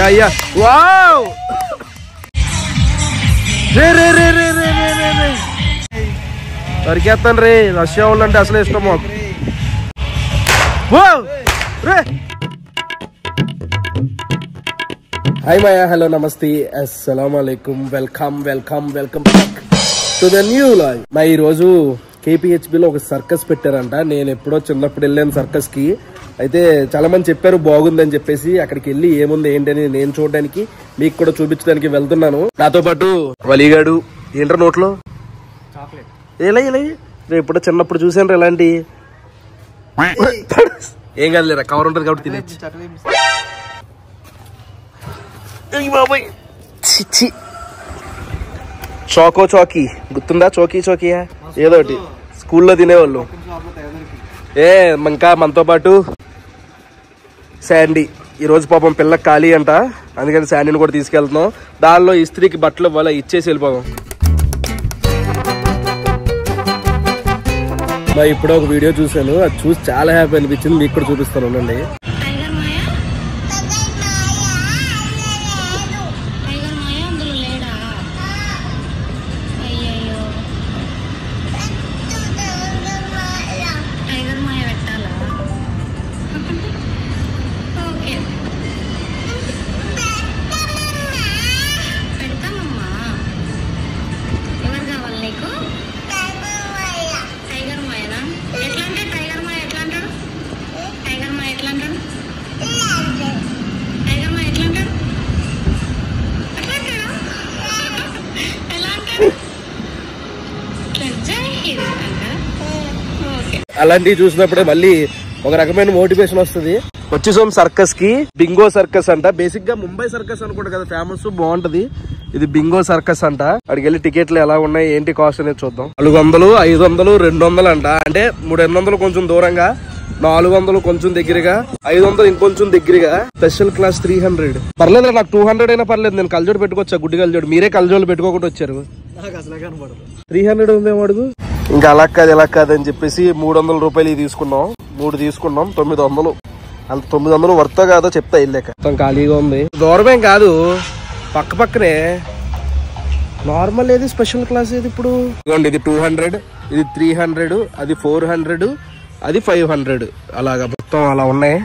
అయ్యా వావ్ దొరికేస్తాను రే రష్యా వాళ్ళు అంటే అసలే ఇష్టం మాకు. హాయ్ మాయా, హలో, నమస్తే, అస్సలాము అలైకుం, welcome to the new log. మా ఈ రోజు కేపీహెచ్బిలో ఒక సర్కస్ పెట్టారంట. నేను ఎప్పుడో చిన్నప్పుడు వెళ్ళాను సర్కస్ కి. అయితే చాలా మంది చెప్పారు బాగుందని చెప్పేసి. అక్కడికి వెళ్ళి ఏముంది ఏంటని నేను చూడడానికి, మీకు కూడా చూపించడానికి వెళ్తున్నాను. నాతో పాటు వలీగాడు. ఏంట్రా నోట్లో ఇలా ఎప్పుడో చిన్నప్పుడు చూసాను ఇలాంటి. ఏం కాదులేరా, కవర్ ఉంటుంది కాబట్టి తినేచ్చు. బాబాయ్ చోకీ గుర్తుందా? చోకీయా ఏదోటి స్కూల్లో తినేవాళ్ళు. ఇంకా మనతో పాటు శాండీ. ఈరోజు పాపం పిల్ల ఖాళీ అంట, అందుకని శాండీని కూడా తీసుకెళ్తున్నాం. దానిలో ఇస్త్రీకి బట్టలు వాళ్ళ ఇచ్చేసి వెళ్ళిపోదాం. ఇప్పుడే ఒక వీడియో చూసాను, అది చూసి చాలా హ్యాపీ అనిపించింది. మీకు కూడా చూపిస్తాను ఉండండి. అలాంటివి చూసినప్పుడే మళ్ళీ ఒక రకమైన మోటివేషన్ వస్తుంది. వచ్చేసాం సర్కస్ కి. బింగో సర్కస్ అంట. బేసిక్ గా ముంబై సర్కస్ అనుకుంటా కదా ఫేమస్, బాగుంటది. ఇది బింగో సర్కస్ అంట. అక్కడికి వెళ్ళి టికెట్లు ఎలా ఉన్నాయి ఏంటి కాస్ట్ అనేది చూద్దాం. 400, 500, 200 అంట. అంటే 300 కొంచెం దూరంగా, 400 కొంచెం దగ్గరగా, 500 ఇంకొంచెం దగ్గరగా. Special class 300. పర్లేదు, నాకు 200 అయినా పర్లేదు. నేను కలజోడు పెట్టుకోవచ్చా? గుడ్డి కలజోడు. మీరే కలజోడు పెట్టుకోకుండా వచ్చారు. 300 ఉందేమో అడుగు. ఇంకా అలా కాదు ఇలా కాదని చెప్పేసి 300 రూపాయలు తీసుకున్నాం. 3 తీసుకున్నాం. 900. అంత 900 వర్త కాదో చెప్తా వెళ్ళాక. మొత్తం ఖాళీగా ఉంది. దూరమేం కాదు, పక్క పక్కనే. నార్మల్ ఏది, స్పెషల్ క్లాస్ ఏది? ఇప్పుడు ఇది 200, ఇది 300, అది 400, అది 500. అలాగా మొత్తం అలా ఉన్నాయి.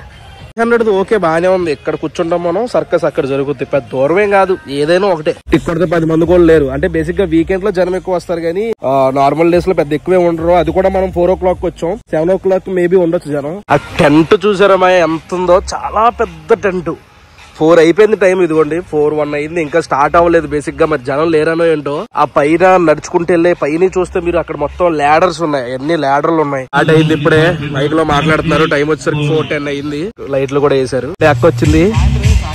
300 ఓకే, బాగానే ఉంది. ఇక్కడ కూర్చుంటాం మనం. సర్కస్ అక్కడ జరుగుతుంది. పెద్ద దూరమేం కాదు, ఏదైనా ఒకటే. ఇక్కడితో 10 మంది కూడా లేరు. అంటే బేసిక్ గా వీకెండ్ లో జనం ఎక్కువ వస్తారు కానీ నార్మల్ డేస్ లో పెద్ద ఎక్కువే ఉండరు. అది కూడా మనం 4 o'clock వచ్చాం. 7 o'clock మేబీ ఉండొచ్చు జనం. ఆ టెంట్ చూసారా మా ఎంత ఉందో, చాలా పెద్ద టెంట్. 4 అయిపోయింది టైం. ఇదిగోండి 4:01 అయింది, ఇంకా స్టార్ట్ అవ్వలేదు. బేసిక్ గా మరి జనం లేరనో ఏంటో. ఆ పైన నడుచుకుంటూ వెళ్ళే పైన చూస్తే మీరు అక్కడ మొత్తం ల్యాడర్స్ ఉన్నాయి. ఎన్ని ల్యాడర్లు ఉన్నాయి. స్టార్ట్ అయింది ఇప్పుడే. మైక్ లో మాట్లాడుతున్నారు. టైం వచ్చేసరికి 4:10 అయింది. లైట్లు కూడా వేసారు. అక్క వచ్చింది.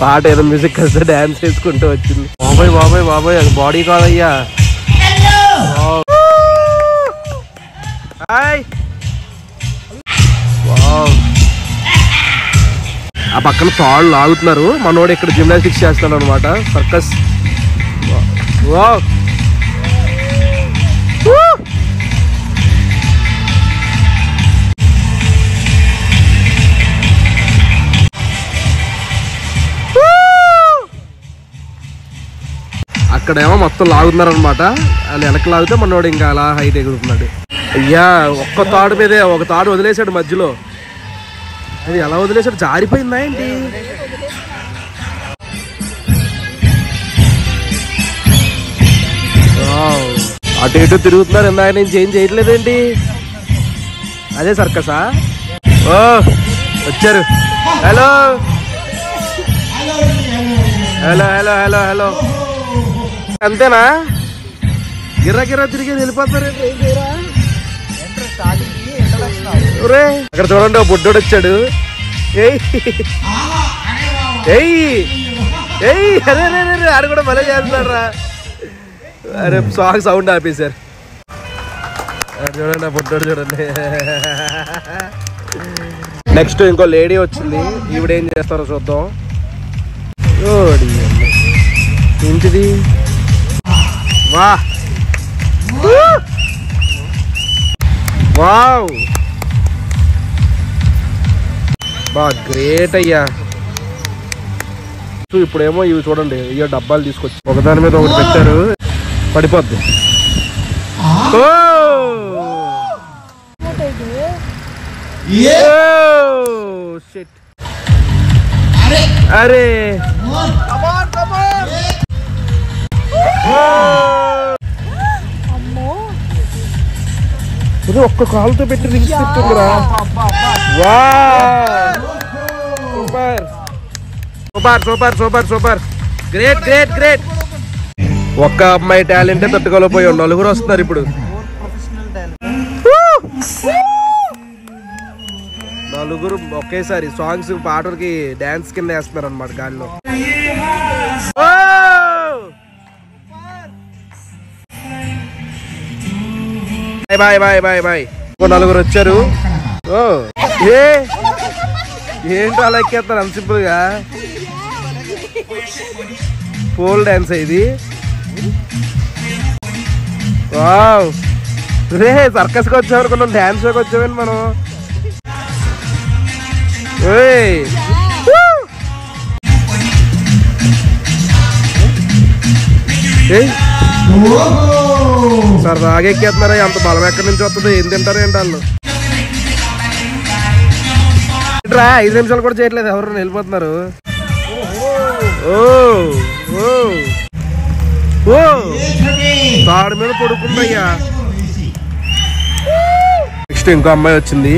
పాట ఏదో మ్యూజిక్ వస్తే డాన్స్ చేసుకుంటూ వచ్చింది. బాబాయ్ అది బాడీ కాదయ్యా. హాయ్. ఆ పక్కన తాళ్ళు లాగుతున్నారు. మనోడు ఇక్కడ జిమ్నాస్టిక్స్ చేస్తాడు అనమాట. సర్కస్. అక్కడేమో మొత్తం లాగుతున్నారు అనమాట. వాళ్ళు వెనక లాగితే మనోడు ఇంకా అలా హైట్ ఎగురుతున్నాడు. అయ్యా, ఒక్క తాడు మీదే ఒక తాడు వదిలేసాడు మధ్యలో. అది ఎలా వదిలేసాడు? జారిపోయిందా ఏంటి? అటు ఇటు తిరుగుతున్నారు. ఇందాక నేను చేంజ్ చేయట్లేదేంటి? అదే సర్కసా? ఓ వచ్చారు. హలో అంతేనా? గిర్రా తిరిగి వెళ్ళిపోతారు. అక్కడ చూడండి, ఒక బుడ్డోడు వచ్చాడు. అరే ఆడు కూడా భలే చేస్తున్నాడు రా. అరే సాంగ్ సౌండ్ ఆపేశారు. చూడండి ఆ బుడ్డోడు చూడండి. నెక్స్ట్ ఇంకో లేడీ వచ్చింది. ఈవిడ ఏం చేస్తారో చూద్దాం. ఏంటిది? వావ్, బా గ్రేట్ అయ్యా. ఇప్పుడేమో ఇవి చూడండి, ఇవి డబ్బాలు తీసుకొచ్చి ఒకదాని మీద ఒకటి పెట్టారు, పడిపోద్ది. అరే ఒక్క కాలుతో పెట్టి రింగ్స్ తిప్పుతుందిరా. Super super super super super, great great great. ఒక్క అమ్మాయి టాలెంటే తట్టుకోలేకపోయాం, నలుగురు వస్తున్నారు ఇప్పుడు. నలుగురు ఒకేసారి సాంగ్స్ పాటలకి డాన్స్ కింద వేస్తున్నారు అనమాట గాలిలో. Bye bye bye bye. నలుగురు వచ్చారు. ఏంటో అలా ఎక్కేస్తారు అంత సింపుల్ గా. పోల్ డాన్స్ ఇది. వావ్ రే, సర్కస్ కి వచ్చామనుకున్నాం, డాన్స్ షోకి వచ్చామని మనం. సార్ రాగెక్కేస్తున్నారా? అంత బలం ఎక్కడి నుంచి వస్తుంది? ఏం తింటారు ఏంటి వాళ్ళు? 5 నిమిషాలు కూడా చేయట్లేదు, ఎవరు వెళ్ళిపోతున్నారు. తాడు మీద పడుకుందయ్యా. నెక్స్ట్ ఇంకో అమ్మాయి వచ్చింది,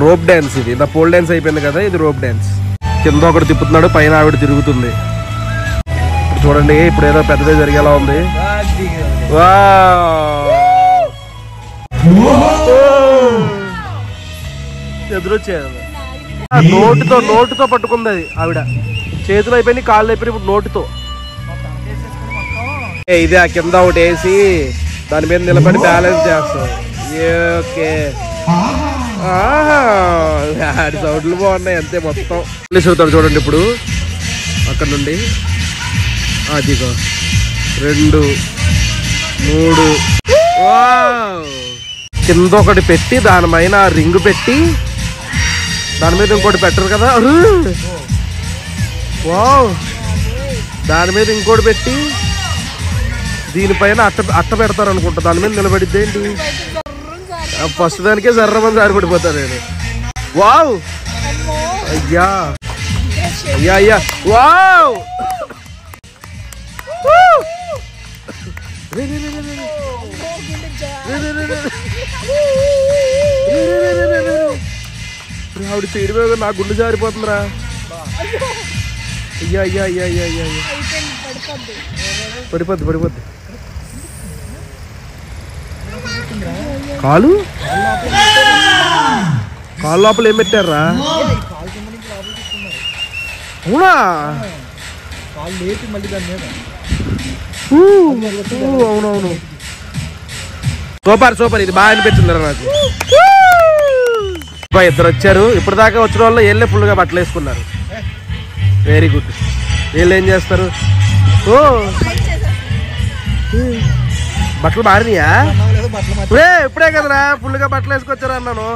రోప్ డాన్స్. ఇది నా పోల్ డాన్స్ అయిపోయింది కదా, ఇది రోప్ డాన్స్. కింద ఒకటి తిప్పుతున్నాడు, పైన ఆవిడ తిరుగుతుంది. చూడండి, ఇప్పుడు ఏదో పెద్దదే జరిగేలా ఉంది. ఎదురొచ్చేది నోటుతో పట్టుకుంది అది. ఆవిడ చేతులు అయిపోయింది, కాళ్ళు అయిపోయి, ఇప్పుడు నోటుతో. ఇది ఆ కింద ఒకటి వేసి దాని మీద నిలబడి బ్యాలెన్స్ చేస్తాం. ఓకే, ఆడి సౌండ్లు బాగున్నాయి అంతే మొత్తం. చూస్తాడు చూడండి ఇప్పుడు అక్కడ నుండి. అదిగో 2 3 కింద ఒకటి పెట్టి దాని పైన రింగ్ పెట్టి దాని మీద ఇంకోటి పెట్టరు కదా, వావ్, దాని మీద ఇంకోటి పెట్టి దీనిపైన అట్ట పెడతారు అనుకుంటా. దాని మీద నిలబడిద్ది ఏంటి, ఫస్ట్ దానికే జర్రమని జారిపడిపోతాను నేను. వావ్, అయ్యా అయ్యా అయ్యా, వావ్. ఆవిడ సైడ్ మీద నా గుండె జారిపోతుందిరా. అయ్యా అయ్యా అయ్యా అయ్యా అయ్యా, పడిపోద్ది పడిపోద్ది. కాలు లోపల ఏం పెట్టారా? అవునా, అవునవును. సూపర్ సూపర్, ఇది బాగా అనిపించిందిరా నాకు. ఇద్దరు వచ్చారు, ఇప్పుడు దాకా వచ్చిన వాళ్ళు వీళ్ళే ఫుల్గా బట్టలు వేసుకున్నారు. Very good. వీళ్ళు ఏం చేస్తారు? బట్టలు మారినాయా? ఇప్పుడే కదరా ఫుల్గా బట్టలు వేసుకొచ్చారా అన్నాను.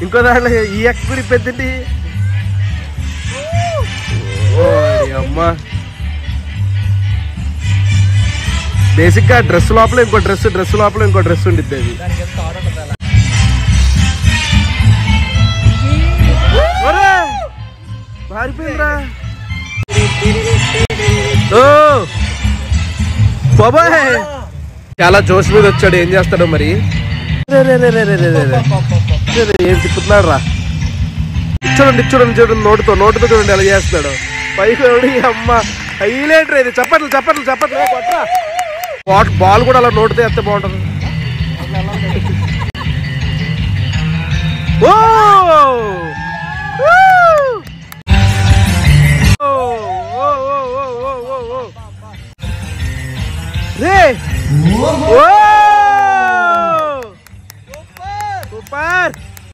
ఇంకో దాంట్లో ఈ ఎక్కడ పెద్దండి. అమ్మా, బేసిక్ గా డ్రెస్ లోపల ఇంకో డ్రెస్ లోపల ఇంకో డ్రెస్ ఉండిద్ది. అది మారిపోయిందిరా. బాబాయ్ చాలా జోష్ మీద వచ్చాడు, ఏం చేస్తాడో మరి. ఏం తిప్పుతున్నాడు రా. చూడండి చూడండి చూడండి, నోటుతో చూడండి ఎలా చేస్తున్నాడు. పైకి అమ్మ హైలైట్ రా ఇది. చప్పట్లు చప్పట్లు చప్పట్లు కొట్రా. బాల్ కూడా అలా నోటుతో వేస్తే బాగుంటుంది.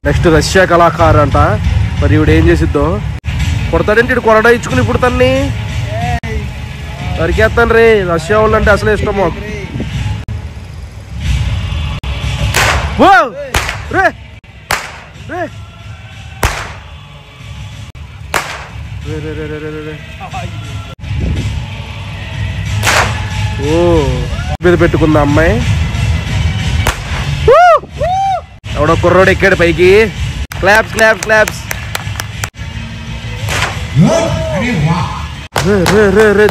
నెక్స్ట్ రష్యా కళాకారు అంట. మరి ఇవిడ ఏం చేసిద్దో. కొడతాడేంటి ఇటు, కొరడా ఇచ్చుకుని ఇప్పుడు తన్ని నరికేస్తాను రే. రష్యా వాళ్ళు అంటే అసలే ఇష్టం మాకు. రే రే ఓ మీద పెట్టుకుందా అమ్మాయి. ఎవడో కుర్రోడు ఎక్కాడు పైకి. Claps claps claps.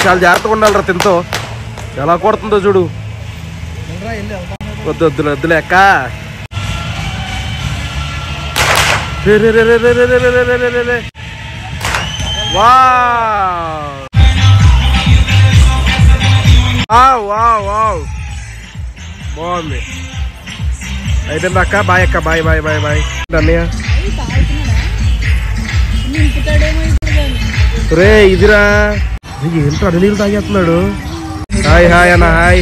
చాలా జాగ్రత్తగా ఉండాలిరా తింతో. ఎలా కొడుతుందో చూడు. వద్దు వద్దులే వద్దులే అక్క. బాగుంది. అయిపోయింది అక్క. బాయ్ అక్క. Bye bye bye bye. అన్నయ్య రే ఇదిరా. ఏంటో అన్ని నీళ్ళు తాగేస్తున్నాడు. హాయ్ హాయ్ అన్న హాయ్.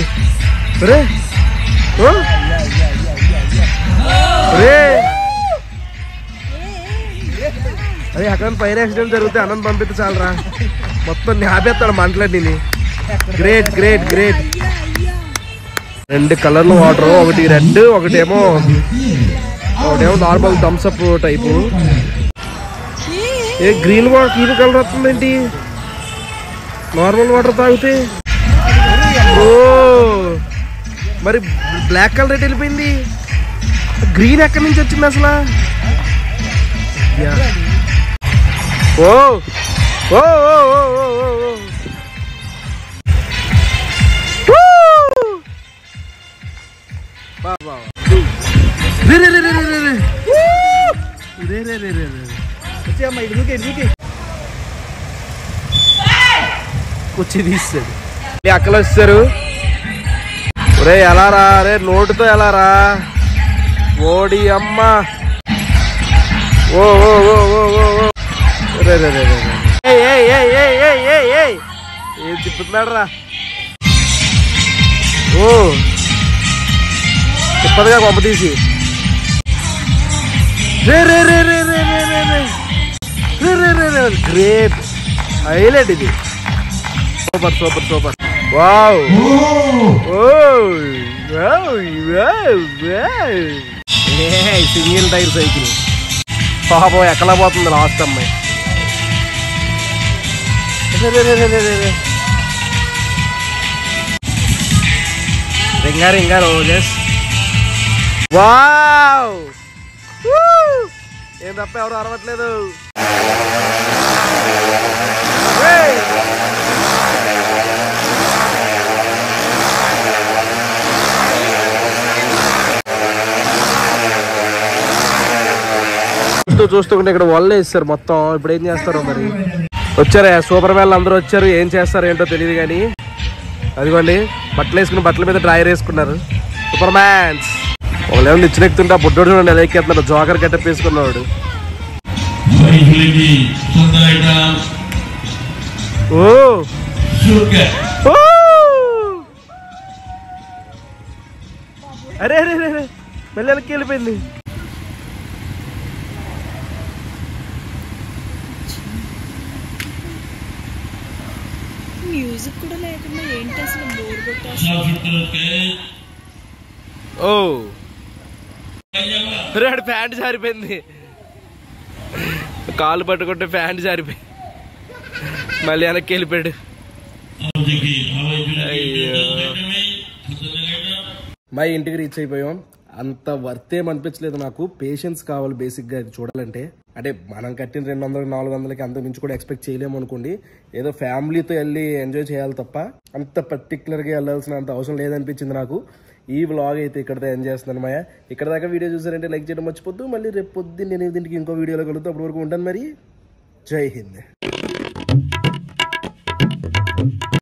రే రే అదే అక్కడ ఫైర్ యాక్సిడెంట్ జరిగితే అన్నం పంపిస్తే చాలరా. మొత్తం ఆపేస్తాడు మంటలన్నీ. Great great great. 2 కలర్లు వాటర్. ఒకటి రెడ్ ఒకటేమో నార్మల్ థమ్స్ అప్ టైపు. ఏ గ్రీన్ కలర్ వస్తుందేంటి నార్మల్ వాటర్ తాగితే? ఓ మరి బ్లాక్ కలర్ ఎటు వెళ్ళిపోయింది? గ్రీన్ ఎక్కడి నుంచి వచ్చింది అసలు? ఓ ఓ కుర్చీ తీస్తాడు. అక్కలు వస్తారు. రే ఎలా రా? రే నోటితో ఎలా రా? ఓడి అమ్మ. ఓ ఓ ఓ ఓ ఓ రే రే రే ఏం తిప్పుతున్నాడు రా? ఓ తిప్పదుగా కొంప తీసి. రే రే రే రే రే రే రే రే రే రే రే. గ్రేట్ హైలైట్ ఇది. Super super super. Wow single tyre cycle. పాపం ఎక్కలా పోతుంది లాస్ట్ అమ్మాయి. రింగా రింగా రోజెస్. వావ్ ఏం తప్ప ఎవరు అరవట్లేదు. చూస్తుంటే ఇక్కడ వల్ల వేస్తారు మొత్తం. ఇప్పుడు ఏం చేస్తారో మరి. వచ్చారా సూపర్ మ్యాన్లు అందరూ వచ్చారు. ఏం చేస్తారో ఏంటో తెలియదు కానీ అదిగోండి బట్టలు వేసుకుని బట్టల మీద డ్రైయర్ వేసుకున్నారు సూపర్ మ్యాన్స్. ఒకళ్ళేమో నిచ్చినెక్కుతుంటే ఆ బుడ్డోడు చూడండి ఎలా ఎక్కేస్తున్నాడు. జోకర్ గెటప్ వేసుకున్నాడు. ఓ అరే అరే అరే మళ్ళీ వెనక్కి వెళ్ళిపోయింది. మ్యూజిక్ కూడా లేకుండా ఏంటి అసలు బోర్ కొట్టేస్తుంది. ఓ రెడ్ ప్యాంట్ జారిపోయింది. కాలు పట్టుకుంటే ప్యాంట్ జారిపోయింది. మళ్ళీ వెనక్కి వెళ్ళిపోయాడు. మా ఇంటికి రీచ్ అయిపోయాం. అంత వర్త్ ఏం అనిపించలేదు నాకు. పేషెన్స్ కావాలి బేసిక్గా ఇది చూడాలంటే. అంటే మనం కట్టిన 200-400కి అంత మించి కూడా ఎక్స్పెక్ట్ చేయలేము అనుకోండి. ఏదో ఫ్యామిలీతో వెళ్ళి ఎంజాయ్ చేయాలి తప్ప అంత పర్టికులర్గా వెళ్ళాల్సిన అంత అవసరం లేదనిపించింది నాకు. ఈ వ్లాగ్ అయితే ఇక్కడతో ఎంజాయ్ చేస్తున్నాను మాయా. ఇక్కడ దాకా వీడియో చూసారంటే లైక్ చేయడం మర్చిపోద్దు. మళ్ళీ రేపు పొద్దున్న 8 ఇంకో వీడియోలో కలుగుతూ అప్పటి వరకు ఉంటాను మరి. జై హింద్.